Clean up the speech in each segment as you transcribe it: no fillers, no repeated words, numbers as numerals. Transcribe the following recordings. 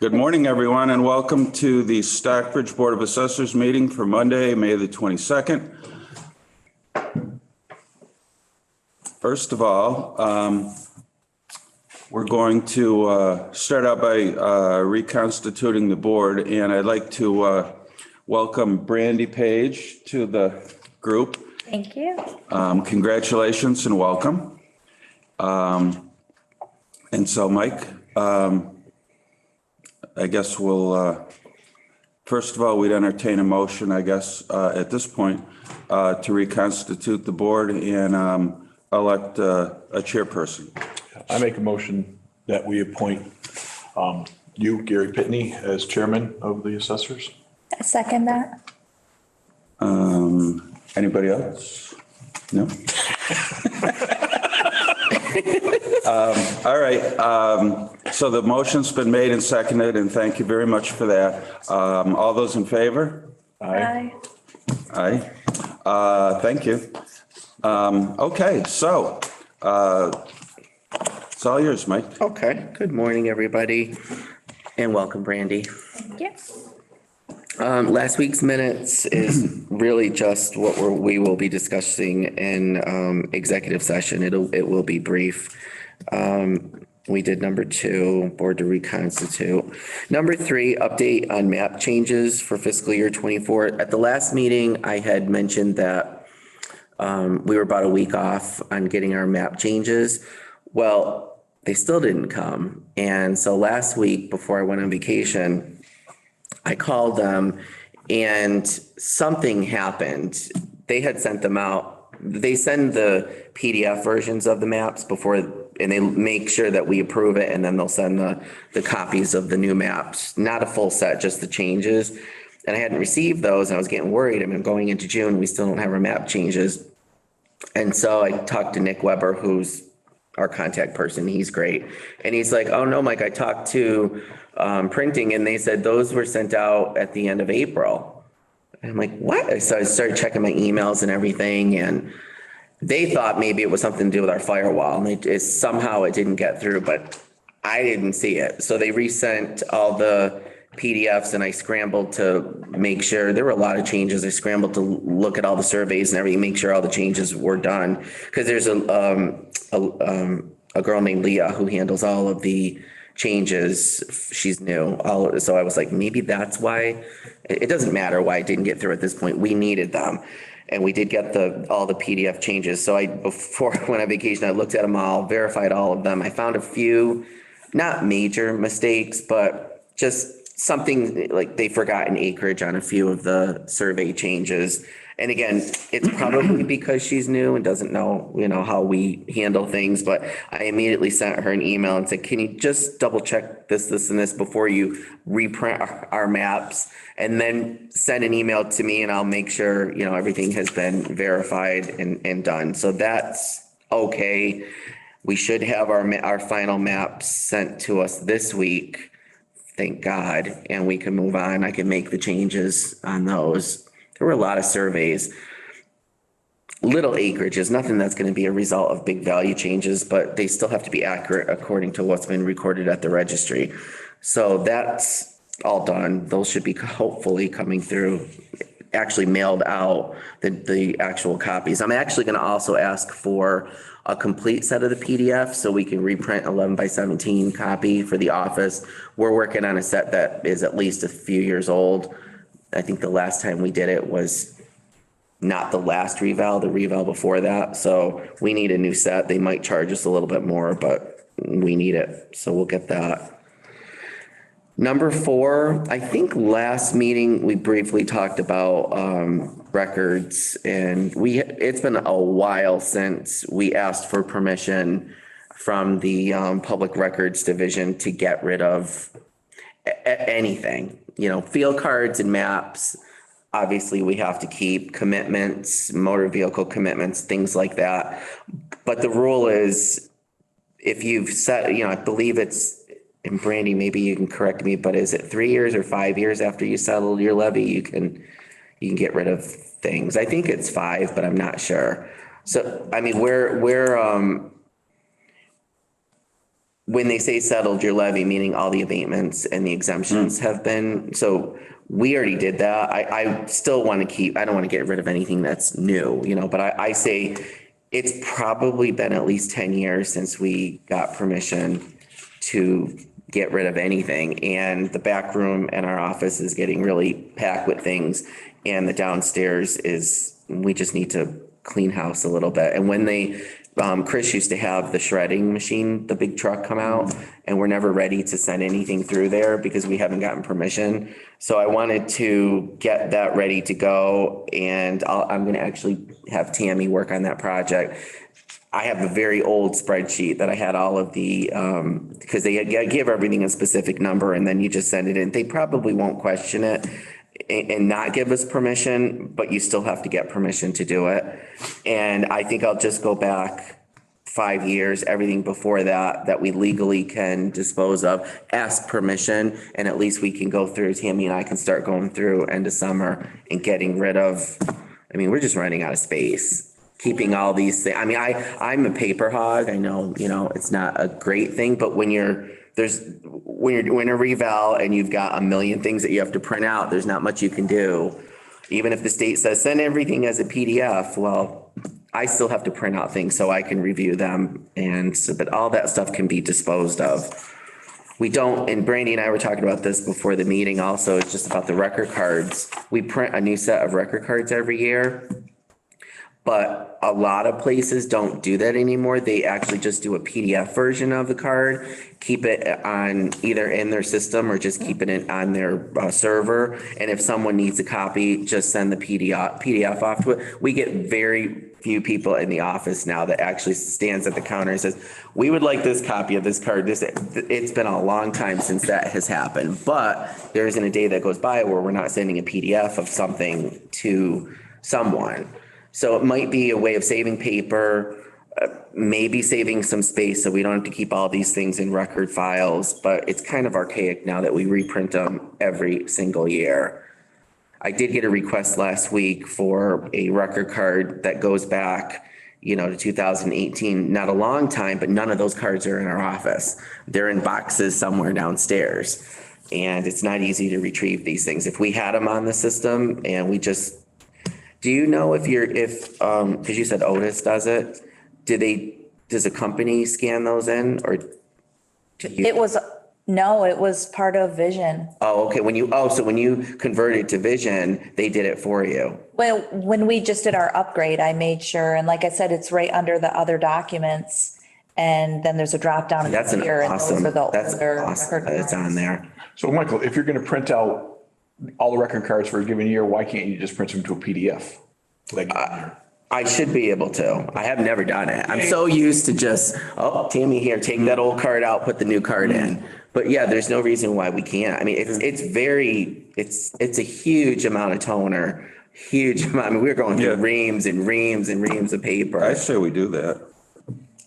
Good morning, everyone, and welcome to the Stockbridge Board of Assessors meeting for Monday, May the 22nd. First of all, we're going to start out by reconstituting the board, and I'd like to welcome Brandy Page to the group. Thank you. Congratulations and welcome. And so, Mike, I guess we'll, first of all, we'd entertain a motion, I guess, at this point, to reconstitute the board and elect a chairperson. I make a motion that we appoint you, Gary Pitney, as chairman of the assessors. I second that. Anybody else? No? All right. So the motion's been made and seconded, and thank you very much for that. All those in favor? Aye. Aye. Thank you. Okay, so it's all yours, Mike. Okay, good morning, everybody, and welcome, Brandy. Thank you. Last week's minutes is really just what we will be discussing in executive session. It will be brief. We did number 2, board to reconstitute. Number 3, update on map changes for fiscal year 24. At the last meeting, I had mentioned that we were about a week off on getting our map changes. Well, they still didn't come. And so last week, before I went on vacation, I called them and something happened. They had sent them out. They send the PDF versions of the maps before, and they make sure that we approve it, and then they'll send the copies of the new maps, not a full set, just the changes. And I hadn't received those, and I was getting worried. I mean, going into June, we still don't have our map changes. And so I talked to Nick Weber, who's our contact person. He's great. And he's like, oh no, Mike, I talked to printing, and they said those were sent out at the end of April. And I'm like, what? So I started checking my emails and everything, and they thought maybe it was something to do with our firewall, and somehow it didn't get through, but I didn't see it. So they resent all the PDFs, and I scrambled to make sure there were a lot of changes. I scrambled to look at all the surveys and everything, make sure all the changes were done. Because there's a girl named Leah who handles all of the changes. She's new. So I was like, maybe that's why. It doesn't matter why it didn't get through at this point. We needed them. And we did get all the PDF changes. So before I went on vacation, I looked at them all, verified all of them. I found a few, not major mistakes, but just something like they forgot an acreage on a few of the survey changes. And again, it's probably because she's new and doesn't know, how we handle things. But I immediately sent her an email and said, can you just double check this, and this before you reprint our maps, and then send an email to me, and I'll make sure, everything has been verified and done. So that's okay. We should have our final maps sent to us this week. Thank God. And we can move on. I can make the changes on those. There were a lot of surveys, little acreages, nothing that's going to be a result of big value changes, but they still have to be accurate according to what's been recorded at the registry. So that's all done. Those should be hopefully coming through, actually mailed out, the actual copies. I'm actually going to also ask for a complete set of the PDF so we can reprint 11 by 17 copy for the office. We're working on a set that is at least a few years old. I think the last time we did it was not the last reval, the reval before that. So we need a new set. They might charge us a little bit more, but we need it. So we'll get that. Number 4, I think last meeting we briefly talked about records, and it's been a while since we asked for permission from the Public Records Division to get rid of anything, field cards and maps. Obviously, we have to keep commitments, motor vehicle commitments, things like that. But the rule is, if you've set, I believe it's, and Brandy, maybe you can correct me, but is it 3 years or 5 years after you settle your levy, you can get rid of things? I think it's 5, but I'm not sure. So, I mean, when they say settled your levy, meaning all the abatements and the exemptions have been, so we already did that. I still want to keep, I don't want to get rid of anything that's new, but I say it's probably been at least 10 years since we got permission to get rid of anything. And the back room in our office is getting really packed with things. And the downstairs we just need to clean house a little bit. And when Chris used to have the shredding machine, the big truck come out, and we're never ready to send anything through there because we haven't gotten permission. So I wanted to get that ready to go, and I'm going to actually have Tammy work on that project. I have a very old spreadsheet that I had all of the, because they give everything a specific number and then you just send it in. They probably won't question it and not give us permission, but you still have to get permission to do it. And I think I'll just go back 5 years, everything before that we legally can dispose of, ask permission, and at least we can go through, Tammy and I can start going through end of summer and getting rid of, we're just running out of space. Keeping all these things. I'm a paper hog. I know, it's not a great thing, but when you're doing a reval and you've got a million things that you have to print out, there's not much you can do. Even if the state says send everything as a PDF, well, I still have to print out things so I can review them. But all that stuff can be disposed of. We don't, and Brandy and I were talking about this before the meeting also, it's just about the record cards. We print a new set of record cards every year. But a lot of places don't do that anymore. They actually just do a PDF version of the card, keep it on either in their system or just keep it on their server. And if someone needs a copy, just send the PDF off to it. We get very few people in the office now that actually stands at the counter and says, we would like this copy of this card. It's been a long time since that has happened, but there isn't a day that goes by where we're not sending a PDF of something to someone. So it might be a way of saving paper, maybe saving some space so we don't have to keep all these things in record files, but it's kind of archaic now that we reprint them every single year. I did get a request last week for a record card that goes back, to 2018, not a long time, but none of those cards are in our office. They're in boxes somewhere downstairs, and it's not easy to retrieve these things. If we had them on the system and we just, do you know because you said Otis does it, does a company scan those in or? It was part of Vision. Oh, okay. So when you converted to Vision, they did it for you. Well, when we just did our upgrade, I made sure, and like I said, it's right under the other documents. And then there's a drop down. That's that's awesome record that it's on there. So Michael, if you're going to print out all the record cards for a given year, why can't you just print them to a PDF? I should be able to. I have never done it. I'm so used to just, Tammy here, take that old card out, put the new card in. But yeah, there's no reason why we can't. It's a huge amount of toner, huge amount. We're going through reams and reams and reams of paper. I say we do that.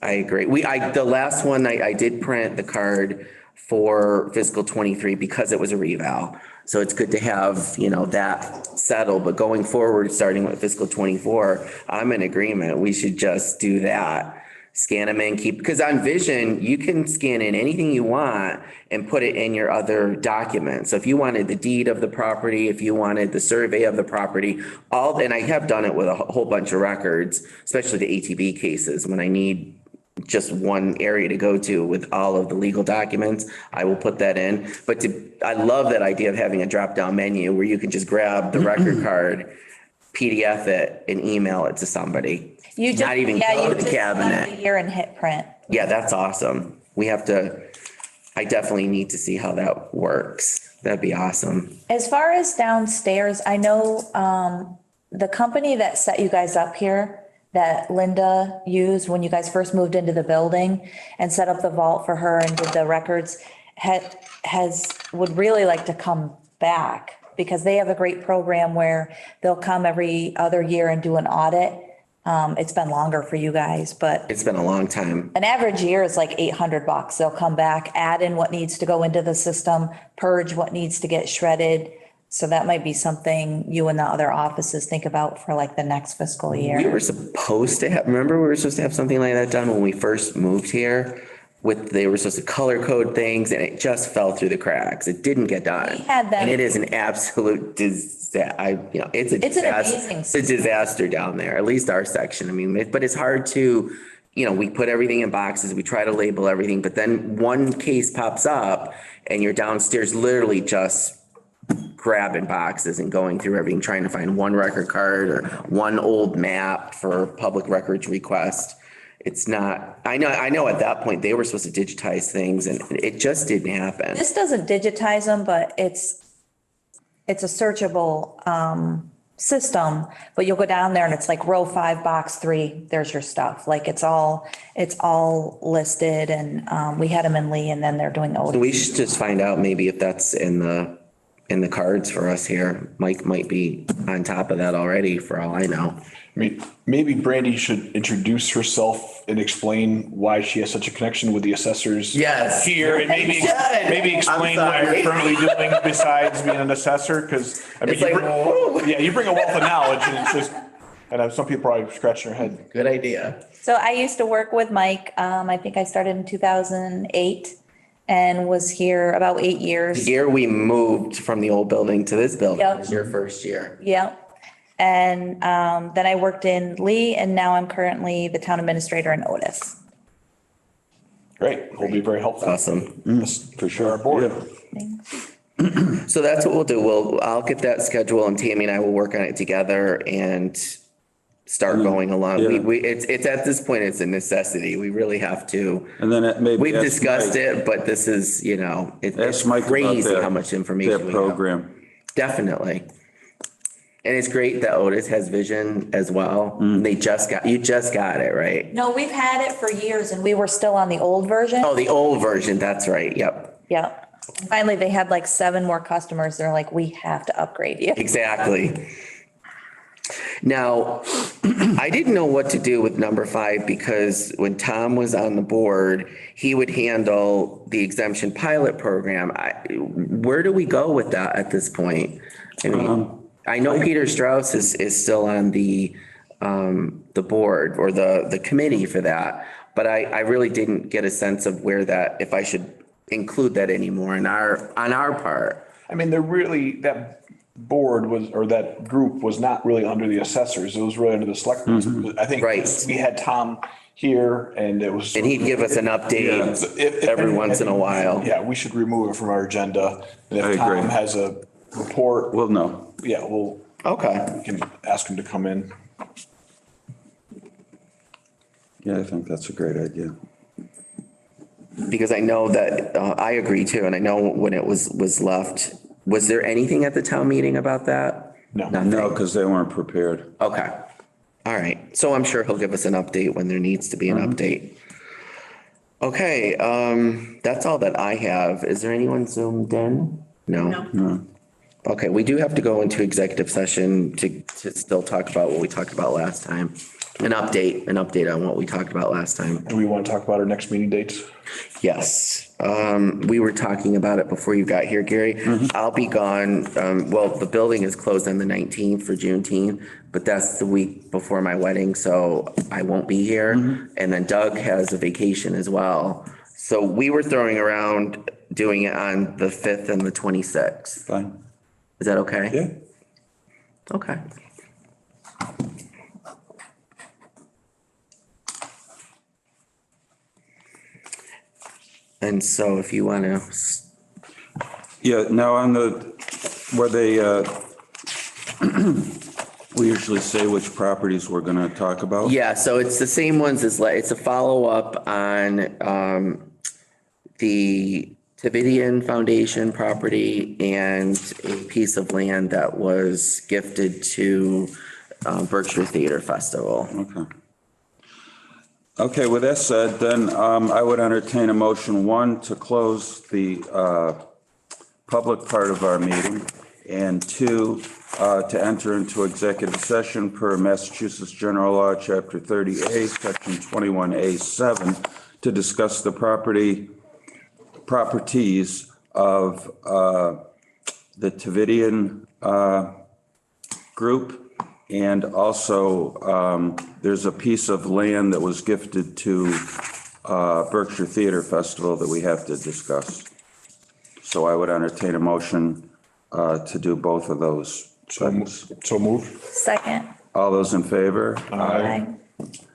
I agree. The last one, I did print the card for fiscal 23 because it was a reval. So it's good to have, that settled, but going forward, starting with fiscal 24, I'm in agreement. We should just do that. Scan them in, because on Vision, you can scan in anything you want and put it in your other documents. So if you wanted the deed of the property, if you wanted the survey of the property, and I have done it with a whole bunch of records, especially the ATV cases, when I need just one area to go to with all of the legal documents, I will put that in. But I love that idea of having a drop down menu where you can just grab the record card, PDF it, and email it to somebody. Not even go to the cabinet. Here and hit print. Yeah, that's awesome. I definitely need to see how that works. That'd be awesome. As far as downstairs, I know the company that set you guys up here, that Linda used when you guys first moved into the building and set up the vault for her and did the records, would really like to come back because they have a great program where they'll come every other year and do an audit. It's been longer for you guys, but it's been a long time. An average year is like $800. They'll come back, add in what needs to go into the system, purge what needs to get shredded. So that might be something you and the other offices think about for like the next fiscal year. We were supposed to have something like that done when we first moved here. they were supposed to color code things and it just fell through the cracks. It didn't get done. We had them- And it is an absolute disaster. It's a It's an disaster. amazing It's a disaster down there, at least our section. I mean, but it's hard to, we put everything in boxes, we try to label everything, but then one case pops up and you're downstairs literally just grabbing boxes and going through everything, trying to find one record card or one old map for public records request. It's not, I know at that point they were supposed to digitize things and it just didn't happen. This doesn't digitize them, but it's a searchable system, but you'll go down there and it's like row 5, box 3, there's your stuff. Like it's all listed and we had them in Lee and then they're doing So the. we should just find out maybe if that's in the cards for us here. Mike might be on top of that already for all I know. I mean, maybe Brandy should introduce herself and explain why she has such a connection with the assessors. Yes. Here, and maybe explain what sorry. you're currently doing besides being an assessor, because I mean, It's like, whoa. you bring a wealth of knowledge, and it's just, and some people probably scratching their head. Good idea. So I used to work with Mike. I think I started in 2008 and was here about 8 years. The year we moved from the old building to this building Yep. was your first year. Yeah. And then I worked in Lee and now I'm currently the town administrator in Otis. Great, will be very helpful. Awesome. For sure. Our board. Yeah. So that's what we'll do. I'll get that schedule and Tammy and I will work on it together and start going along. Yeah. It's at this point, it's a necessity. We really have to. And then maybe. We've ask discussed Mike- it, but this is, it's Ask Mike about crazy that- how much information that we have. program. Definitely. And it's great that Otis has vision as well. Mm. You just got it, right? No, we've had it for years and we were still on the old version. Oh, the old version. That's right. Yep. Yeah. Finally, they had like 7 more customers. They're like, we have to upgrade you. Exactly. Now, I didn't know what to do with number 5 because when Tom was on the board, he would handle the exemption pilot program. Where do we go with that at this point? I mean, I know Peter Strauss is still on the board or the committee for that, but I really didn't get a sense of where that, if I should include that anymore on our part. I mean, that board was, or that group was not really under the assessors. It was really under the selectmen. I think Right. we had Tom here and it was. And he'd give us an update every once in a while. Yeah, we should remove it from our agenda. And I if agree. Tom has a report, Well, no. yeah, we Okay. can ask him to come in. Yeah, I think that's a great idea. Because I know that, I agree too, and I know when it was left, was there anything at the town meeting about that? No. Nothing? No, because they weren't prepared. Okay. All right. So I'm sure he'll give us an update when there needs to be an update. Okay, that's all that I have. Is there anyone zoomed in? No? No. Okay, we do have to go into executive session to still talk about what we talked about last time. An update on what we talked about last time. Do we want to talk about our next meeting dates? Yes, we were talking about it before you got here, Gary. I'll be gone. Well, the building is closed on the 19th for Juneteenth, but that's the week before my wedding, so I won't be here. And then Doug has a vacation as well. So we were throwing around doing it on the 5th and the 26th. Fine. Is that okay? Yeah. Okay. And so if you want to, Yeah, now on where they, we usually say which properties we're going to talk about. yeah, so it's the same ones as, it's a follow-up on the Tavidian Foundation property and a piece of land that was gifted to Berkshire Theater Festival. Okay. Okay, with that said, then I would entertain a motion, 1, to close the public part of our meeting, and 2, to enter into executive session per Massachusetts General Law, Chapter 30A, Section 21A7, to discuss the properties of the Tavidian group. And also, there's a piece of land that was gifted to Berkshire Theater Festival that we have to discuss. So I would entertain a motion to do both of those items. So moved. Second. All those in favor? Aye.